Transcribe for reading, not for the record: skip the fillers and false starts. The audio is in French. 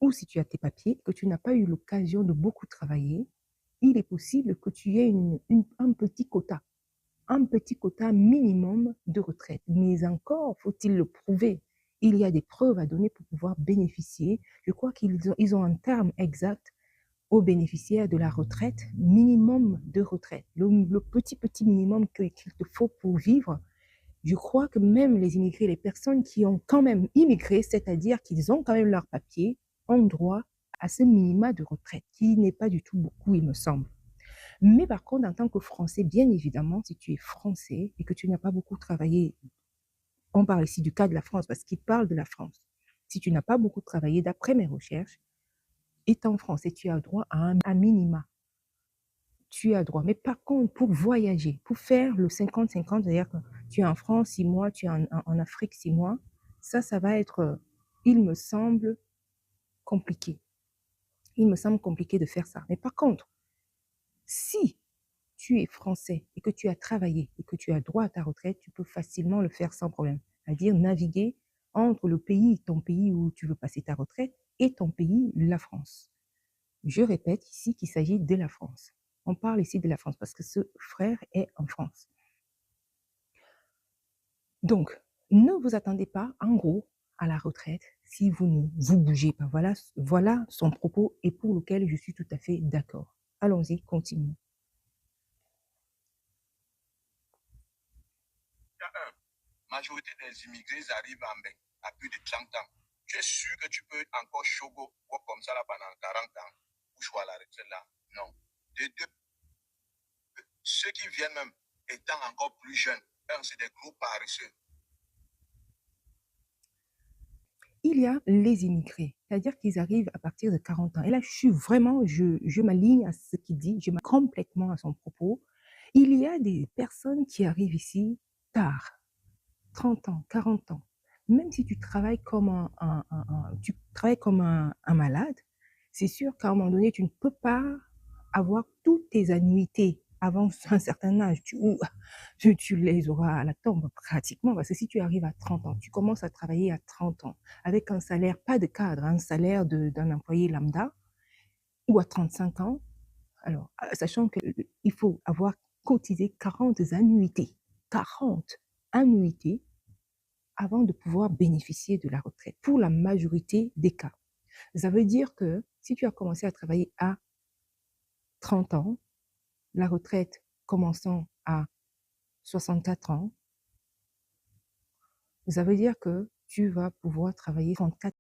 ou si tu as tes papiers, que tu n'as pas eu l'occasion de beaucoup travailler, il est possible que tu aies un petit quota minimum de retraite. Mais encore faut-il le prouver. Il y a des preuves à donner pour pouvoir bénéficier. Je crois qu'ils ont un terme exact aux bénéficiaires de la retraite, minimum de retraite. Le petit minimum qu'il te faut pour vivre. Je crois que même les immigrés, les personnes qui ont quand même immigré, c'est-à-dire qu'ils ont quand même leurs papiers, ont droit à ce minima de retraite, qui n'est pas du tout beaucoup, il me semble. Mais par contre, en tant que Français, bien évidemment, si tu es Français et que tu n'as pas beaucoup travaillé, on parle ici du cas de la France parce qu'il parle de la France. Si tu n'as pas beaucoup travaillé, d'après mes recherches, étant français, tu as droit à un minima. Tu as droit. Mais par contre, pour voyager, pour faire le 50-50, c'est-à-dire que tu es en France 6 mois, tu es en Afrique 6 mois, ça va être, il me semble, compliqué. Il me semble compliqué de faire ça. Mais par contre, si tu es français et que tu as travaillé et que tu as droit à ta retraite, tu peux facilement le faire sans problème. C'est-à-dire naviguer entre le pays, ton pays où tu veux passer ta retraite, et ton pays, la France. Je répète ici qu'il s'agit de la France. On parle ici de la France parce que ce frère est en France. Donc, ne vous attendez pas, en gros, à la retraite si vous ne vous bougez pas. Voilà son propos et pour lequel je suis tout à fait d'accord. Allons-y, continuons. Majorité des immigrés arrivent à plus de 30 ans. Tu es sûr que tu peux encore chogo comme ça là pendant 40 ans ou choisir la retraite là? Non. De deux, ceux qui viennent même étant encore plus jeunes, c'est des gros paresseux. Il y a les immigrés, c'est-à-dire qu'ils arrivent à partir de 40 ans. Et là, je m'aligne à ce qu'il dit, je m'aligne complètement à son propos. Il y a des personnes qui arrivent ici tard, 30 ans, 40 ans. Même si tu travailles comme tu travailles comme un malade, c'est sûr qu'à un moment donné, tu ne peux pas avoir toutes tes annuités avant un certain âge. Tu les auras à la tombe pratiquement, parce que si tu arrives à 30 ans, tu commences à travailler à 30 ans, avec un salaire, pas de cadre, un salaire d'un employé lambda, ou à 35 ans, alors, sachant qu'il faut avoir cotisé 40 annuités, 40 annuités avant de pouvoir bénéficier de la retraite, pour la majorité des cas. Ça veut dire que si tu as commencé à travailler à 30 ans, la retraite commençant à 64 ans, ça veut dire que tu vas pouvoir travailler 34